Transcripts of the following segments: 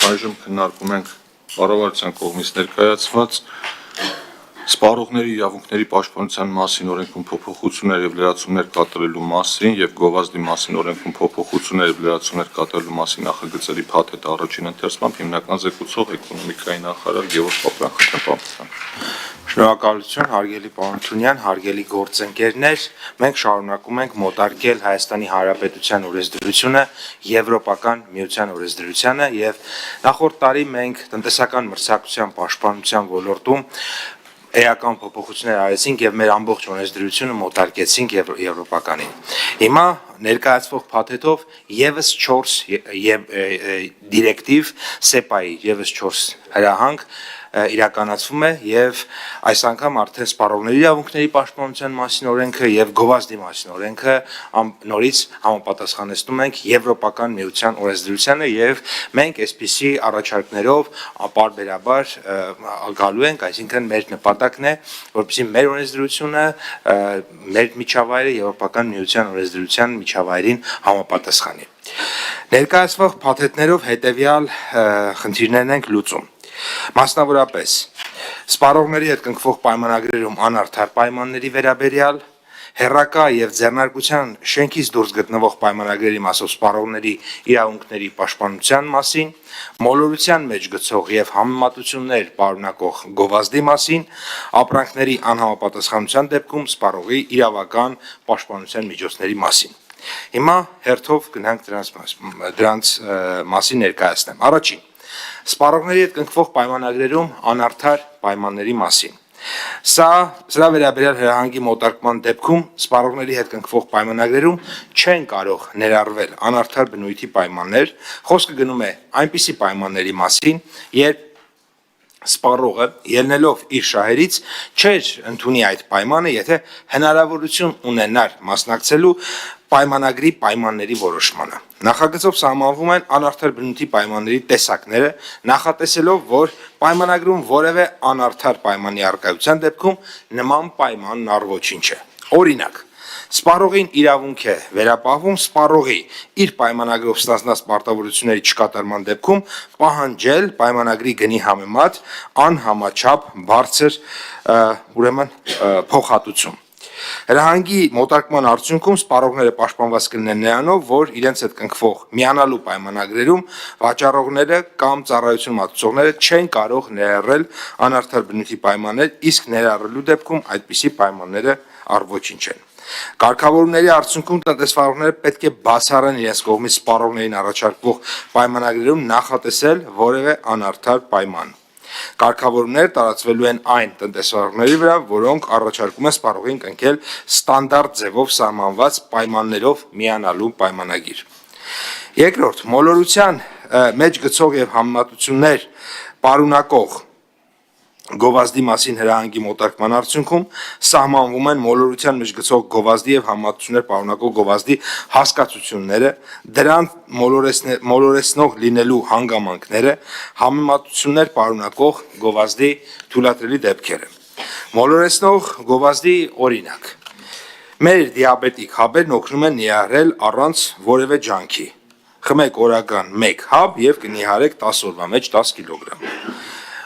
այժմ քննարկում ենք կառավարության կողմից ներկայացված սպառողների իրավունքների պաշտպանության մասին օրենքում փոփոխություններ եւ լրացումներ կատարելու մասին եւ գովազդի մասին օրենքում փոփոխություններ եւ լրացումներ կատարելու մասին նախագծերի փաթեթ առաջին ընթերցմամբ հիմնական զեկուցող էկոնոմիկայի նախարար Գևորգ Պապյան-Խաչատրյան։ Շնորհակալություն, հարգելի պարոն Թունյան, հարգելի գործընկերներ, մենք շարունակում ենք մոտարկել Հայաստանի Հանրապետության օրենսդրությունը Եվրոպական միության օրենսդրությանը եւ նախորդ տարի մենք տնտեսական մրցակցության պաշտպանության ոլորտում էական փոփոխություններ արեցինք եւ մեր ամբողջ օրենսդրությունը մոտարկեցինք եվրոպականին։ Հիմա ներկայացվող փաթեթով եւս 4 դիրեկտիվ SEPA-ի եւս 4 հրահանգ իրականացվում է եւ այս անգամ արդեն սպառողների իրավունքների պաշտպանության մասին օրենքը եւ գովազդի մասին օրենքը նորից համապատասխանեցնում ենք Եվրոպական միության օրենսդրությանը եւ մենք այսպիսի առաջարկներով ապարբերաբար գալու ենք, այսինքն մեր նպատակն է, որպեսզի մեր օրենսդրությունը մեր միջավայրը Եվրոպական միության օրենսդրության միջավայրին համապատասխանի։ Ներկայացվող փաթեթներով հետեւյալ խնդիրներն ենք լուծում։ Մասնավորապես սպառողների հետ կնքվող պայմանագրերում անարդար պայմանների վերաբերյալ, հեռակա եւ ձեռնարկության շենքից դուրս գտնվող պայմանագրերի մասով սպառողների իրավունքների պաշտպանության մասին, մոլորության մեջ գցող եւ համեմատություններ պարունակող գովազդի մասին, ապրանքների անհամապատասխանության դեպքում սպառողի իրավական պաշտպանության միջոցների մասին։ Հիմա հերթով գնանք դրանց մասին ներկայացնեմ։ Առաջին սպառողների հետ կնքվող պայմանագրերում անարդար պայմանների մասին։ Սրա վերաբերյալ հրահանգի մոտարկման դեպքում սպառողների հետ կնքվող պայմանագրերում չեն կարող ներառվել անարդար բնույթի պայմաններ, խոսքը գնում է այնպիսի պայմանների մասին, երբ սպառողը ելնելով իր շահերից չէր ընդունի այդ պայմանը, եթե հնարավորություն ունենար մասնակցելու պայմանագրի պայմանների որոշմանը։ Նախագծով սահմանվում են անարդար բնույթի պայմանների տեսակները, նախատեսելով, որ պայմանագրում որևէ անարդար պայմանի առկայության դեպքում նման պայմանն առ-ոչինչ է։ Օրինակ, սպառողին իրավունք է վերապահվում սպառողի իր պայմանագրով ստանձնած պարտավորությունների չկատարման դեպքում պահանջել պայմանագրի գնի համեմատ անհամաչափ բարձր փոխհատուցում։ Հրահանգի մոտարկման արդյունքում սպառողները պաշտպանված կլինեն նրանով, որ իրենց հետ կնքվող միանալու պայմանագրերում վաճառողները կամ ծառայություն մատուցողները չեն կարող ներառել անարդար բնույթի պայմաններ, իսկ ներառելու դեպքում այդպիսի պայմանները առ-ոչինչ են։ Կարգավորումների արդյունքում տնտեսվարողները պետք է բացառեն իրենց կողմից սպառողներին առաջարկվող պայմանագրերում նախատեսել որևէ անարդար պայման։ Կարգավորումները տարածվելու են այն տնտեսվարողների վրա, որոնք առաջարկում են սպառողին կնքել ստանդարտ ձևով սահմանված պայմաններով միանալու պայմանագիր։ Երկրորդ, մոլորության մեջ գցող եւ համեմատություններ պարունակող գովազդի մասին հրահանգի մոտարկման արդյունքում սահմանվում են մոլորության մեջ գցող գովազդի եւ համեմատություններ պարունակող գովազդի հասկացությունները, դրան մոլորեցնող լինելու հանգամանքները, համեմատություններ պարունակող գովազդի թույլատրելի դեպքերը։ Մոլորեցնող գովազդի օրինակ։ Մեր դիաբետիկ հաբերն օգնում են ներառել առանց որևէ ջանքի։ Խմեք օրական 1 հաբ եւ կնիհարեք 10 օրվա մեջ 10 կիլոգրամ։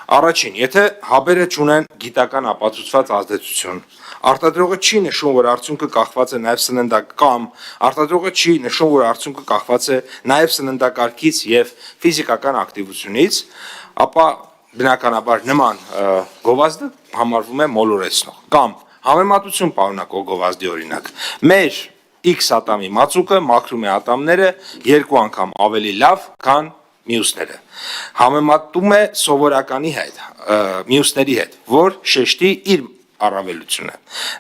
Առաջին, եթե հաբերը չունեն գիտական ապացուցված ազդեցություն, արտադրողը չի նշում, որ արդյունքը կախված է նաև սննդակամ, արտադրողը չի նշում, որ արդյունքը կախված է նաև սննդակարգից եւ ֆիզիկական ակտիվությունից, ապա բնականաբար նման գովազդը համարվում է մոլորեցնող կամ համեմատություն պարունակող գովազդի օրինակ։ Մեր X ատամի մածուկը մաքրում է ատամները 2 անգամ ավելի լավ, քան մյուսները։ Համեմատում է սովորականի հետ, մյուսների հետ, որ շեշտի իր առավելությունը։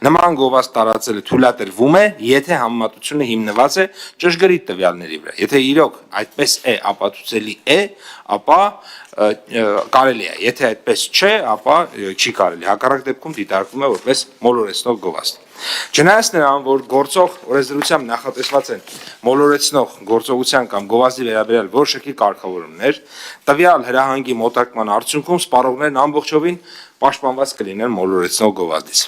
Նման գովազդ տարածելը թույլատրվում է, եթե համեմատությունը հիմնված է ճշգրիտ տվյալների վրա։ Եթե իրոք այդպես է, ապացուցելի է, ապա կարելի է, եթե այդպես չէ, ապա չի կարելի։ Հակառակ դեպքում դիտարկվում է որպես մոլորեցնող գովազդ։ Չնայած նրան, որ գործող օրենսդրությամբ նախատեսված են մոլորեցնող գործողության կամ գովազդի վերաբերյալ որոշակի կարգավորումներ, տվյալ հրահանգի մոտարկման արդյունքում սպառողներն ամբողջովին պաշտպանված կլինեն մոլորեցնող գովազդից։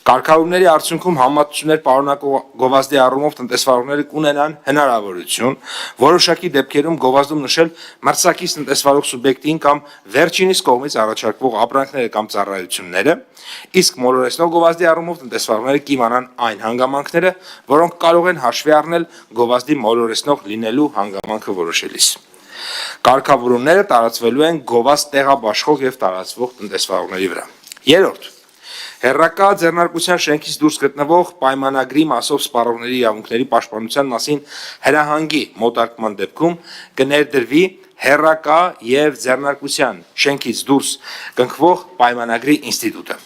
Կարգավորումների արդյունքում համատություններ պարունակող գովազդի առումով տնտեսվարողները կունենան հնարավորություն որոշակի դեպքերում գովազդում նշել մրցակից տնտեսվարող սուբյեկտին կամ վերջինիս կողմից առաջարկվող ապրանքները կամ ծառայությունները, իսկ մոլորեցնող գովազդի առումով տնտեսվարողները կիմանան այն հանգամանքները, որոնք կարող են հաշվի առնել գովազդի մոլորեցնող լինելու հանգամանքը որոշելիս։ Կարգավորումները տարածվելու են գովազդ տեղաբաշխող եւ տարածվող տնտեսվարողների վրա։ Երրորդ, հեռակա ձեռնարկության շենքից դուրս գտնվող պայմանագրի մասով սպառողների իրավունքների պաշտպանության մասին հրահանգի մոտարկման դեպքում կներդրվի հեռակա եւ ձեռնարկության շենքից դուրս կնքվող պայմանագրի ինստիտուտը։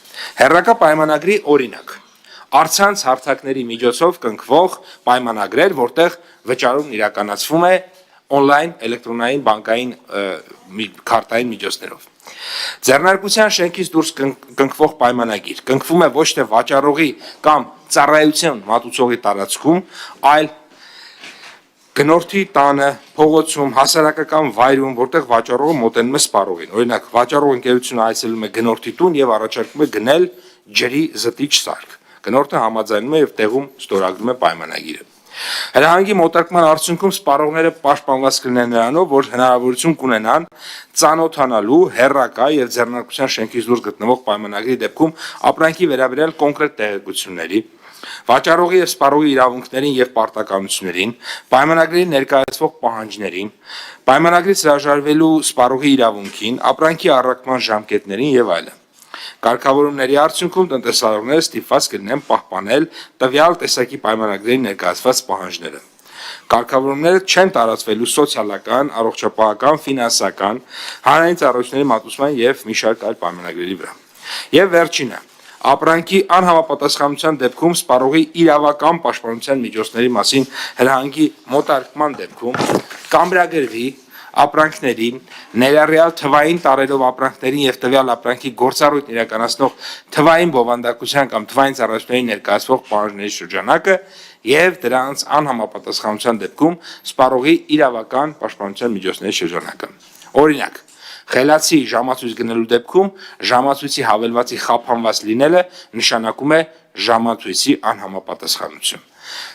Հեռակա պայմանագրի օրինակ. առցանց հարթակների միջոցով կնքվող պայմանագրեր, որտեղ վճարումն իրականացվում է on-line էլեկտրոնային բանկային քարտային միջոցներով։ Ձեռնարկության շենքից դուրս կնքվող պայմանագիր կնքվում է ոչ թե վաճառողի կամ ծառայության մատուցողի տարածքում, այլ գնորդի տանը, փողոցում, հասարակական վայրում, որտեղ վաճառողը մոտենում է սպառողին։ Օրինակ, վաճառող ընկերությունը այցելում է գնորդի տուն եւ առաջարկում է գնել ջրի զտիչ սարք։ Գնորդը համաձայնում է եւ տեղում ստորագրում է պայմանագիրը։ Հրահանգի մոտարկման արդյունքում սպառողները պաշտպանված կլինեն նրանով, որ հնարավորություն կունենան ծանոթանալու հեռակա եւ ձեռնարկության շենքից դուրս գտնվող պայմանագրի դեպքում ապրանքի վերաբերյալ կոնկրետ տեղեկությունների, վաճառողի եւ սպառողի իրավունքներին եւ պարտականություններին, պայմանագրի ներկայացվող պահանջներին, պայմանագրից հրաժարվելու սպառողի իրավունքին, ապրանքի առաքման ժամկետներին եւ այլն։ Կարգավորումների արդյունքում տնտեսվարողները ստիպված կլինեն պահպանել տվյալ տեսակի պայմանագրերի ներկայացված պահանջները։ Կարգավորումները չեն տարածվելու սոցիալական, առողջապահական, ֆինանսական, հանրային ծառայությունների մատուցման եւ մի շարք այլ պայմանագրերի վրա։ Եվ վերջինը, ապրանքի անհամապատասխանության դեպքում սպառողի իրավական պաշտպանության միջոցների մասին հրահանգի մոտարկման դեպքում կամրագրվի ապրանքներին, ներառյալ թվային տարերով ապրանքներին եւ տվյալ ապրանքի գործառույթն իրականացնող թվային բովանդակության կամ թվային ծառայությունների ներկայացվող պահանջների շրջանակը եւ դրանց անհամապատասխանության դեպքում սպառողի իրավական պաշտպանության միջոցների շրջանակը։ Օրինակ, խելացի ժամացույց գնելու դեպքում ժամացույցի հավելվածի խափանված լինելը նշանակում է ժամացույցի անհամապատասխանություն։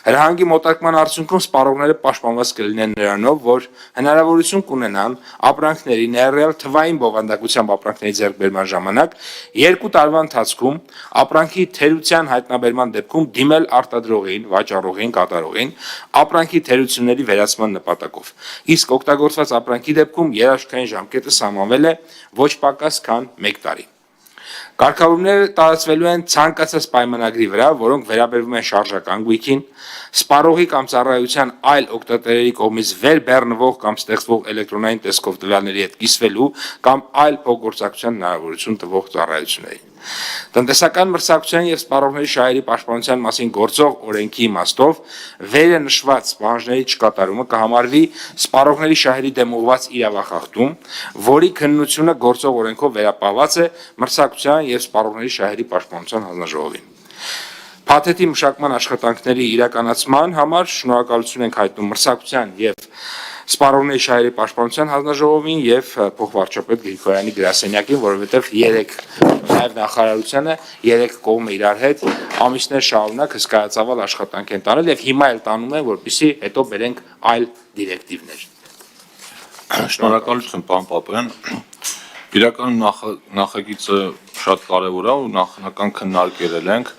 Հրահանգի մոտարկման արդյունքում սպառողները պաշտպանված կլինեն նրանով, որ հնարավորություն կունենան ապրանքների ներառյալ թվային բովանդակությամբ ապրանքների ձեռքբերման ժամանակ 2 տարվա ընթացքում ապրանքի թերության հայտնաբերման դեպքում դիմել արտադրողին, վաճառողին, կատարողին ապրանքի թերությունների վերացման նպատակով։ Իսկ օգտագործված ապրանքի դեպքում երաշխային ժամկետը սահմանվել է ոչ պակաս քան 1 տարի։ Կարգավորումները տարածվելու են ցանկացած պայմանագրի վրա, որոնք վերաբերվում են շարժական գույքին, սպառողի կամ ծառայության այլ օգտատերերի կողմից վերբեռնվող կամ ստեղծվող էլեկտրոնային տեսքով տվյալների հետ կիսվելու կամ այլ փոխգործակցության հնարավորություն տվող ծառայություններին։ Տնտեսական մրցակցության եւ սպառողների շահերի պաշտպանության մասին գործող օրենքի իմաստով վերը նշված պահանջների չկատարումը կհամարվի սպառողների շահերի դեմ ուղղված իրավախախտում, որի քննությունը գործող օրենքով վերապահված է մրցակցության եւ սպառողների շահերի պաշտպանության հանձնաժողովին։ Փաթեթի մշակման աշխատանքների իրականացման համար շնորհակալություն ենք հայտնում մրցակցության եւ սպառողների շահերի պաշտպանության հանձնաժողովին եւ փոխվարչապետ Գրիգորյանի գրասենյակին, որովհետեւ նաեւ նախարարությանը 3 կողմը իրար հետ ամիսներ շարունակ հսկայածավալ աշխատանք են տանել եւ հիմա էլ տանում են, որպեսզի հետո բերենք այլ դիրեկտիվներ։ Շնորհակալություն, պարոն Պապյան։ Իրականում նախագիծը շատ կարևոր է ու նախնական քննարկել ենք։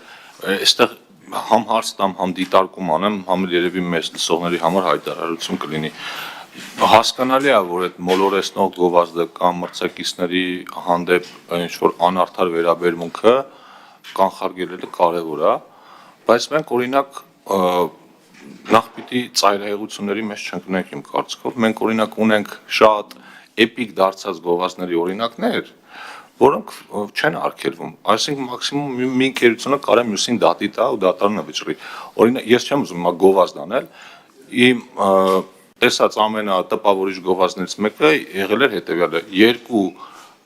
Այստեղ համ հարց տամ, համ դիտարկում անեմ, համ երևի մեծ լսողների համար հայտարարություն կլինի։ Հասկանալի է, որ այդ մոլորեցնող գովազդը կամ մրցակիցների հանդեպ ինչ-որ անարդար վերաբերմունքը կանխարգելելը կարևոր է, բայց մենք օրինակ նախ պիտի ծայրահեղությունների մեջ չընկնենք իմ կարծիքով։ Մենք օրինակ ունենք շատ էպիկ դարձած գովազդների օրինակներ, որոնք չեն արգելվում, այսինքն մաքսիմում մի ընկերությունը կարող է մյուսին դատի տա ու դատարանը վճռի։ Օրինակ ես չեմ ուզում հիմա գովազդ անել, իմ տեսած ամենատպավորիչ գովազդներից մեկը եղել էր հետևյալը՝ 2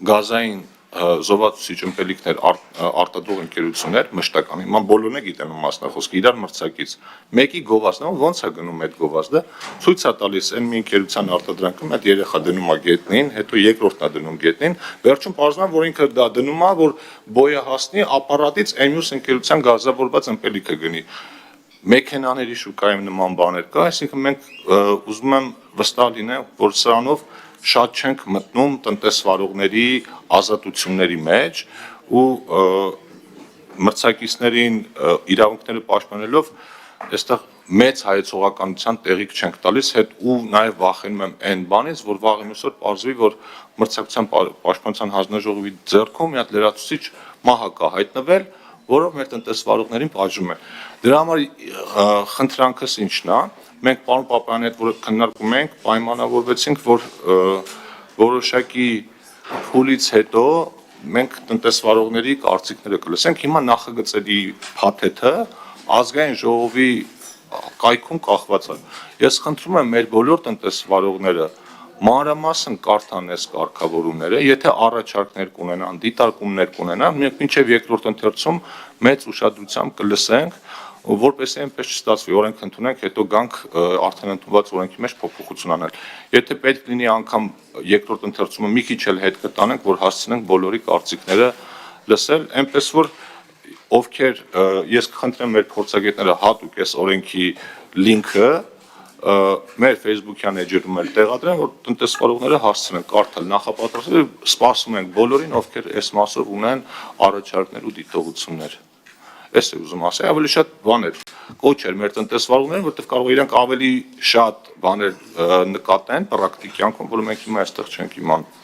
գազային զովացուցիչ ըմպելիքներ արտադրող ընկերություններ մշտական հիմա բոլորն է գիտեն մասնախոսքը իրար մրցակից մեկի գովազդը ոնց է գնում այդ գովազդը ցույց է տալիս այն մի ընկերության արտադրանքը մի հատ երեխա դնում է գետնին հետո երկրորդն է դնում գետնին վերջում պարզվում է որ ինքը դա դնում է որ բոյը հասնի ապարատից այն մյուս ընկերության գազավորված ըմպելիքը գնի մեքենաների շուկայում նման բաներ կա այսինքն մենք ուզում եմ վստահ լինենք որ սրանով շատ չենք մտնում տնտեսվարողների ազատությունների մեջ ու մրցակիցներին իրավունքները պաշտպանելով այստեղ մեծ հայեցողականության տեղիք չենք տալիս հետ ու նաև վախենում եմ այն բանից որ վաղը մյուսօր պարզվի որ մրցակցության պաշտպանության հանձնաժողովի ձեռքում մի հատ լրացուցիչ մահ կա հայտնվել որով մեր տնտեսվարողներին պատժում է դրա համար խնդրանքս ինչն է մենք պարոն Պապայանի հետ որ քննարկում ենք պայմանավորվեցինք որ որոշակի փուլից հետո մենք տնտեսվարողների կարծիքները կլսենք հիմա նախագծերի փաթեթը ազգային ժողովի կայքում կախված է ես խնդրում եմ մեր բոլոր տնտեսվարողները մանրամասն կարդան այս կարգավորումները եթե առաջարկներ կունենան դիտարկումներ կունենան մենք մինչև երկրորդ ընթերցում մեծ ուշադրությամբ կլսենք որպեսզի այնպես չստացվի օրենք ընդունենք հետո գանք արդեն ընդունված օրենքի մեջ փոփոխություն անել եթե պետք լինի անգամ երկրորդ ընթերցումը մի քիչ էլ հետ կտանենք որ հասցնենք բոլորի կարծիքները լսել այնպես որ ովքեր ես կխնդրեմ մեր փորձագետները հատուկ այս օրենքի լինքը մեր Facebook-յան էջերում էլ տեղադրեն որ տնտեսվարողները հասցնեն կարդալ նախապատրաստել սպասում ենք բոլորին ովքեր այս մասով ունեն առաջարկներ ու դիտողություններ Ես է ուզում ասել, ավելի շատ բաներ կոչ էր մեր տնտեսվարողներին, որտեղ կարող իրանք ավելի շատ բաներ նկատեն պրակտիկ կյանքում, որը մենք հիմա այստեղ չենք իմանում։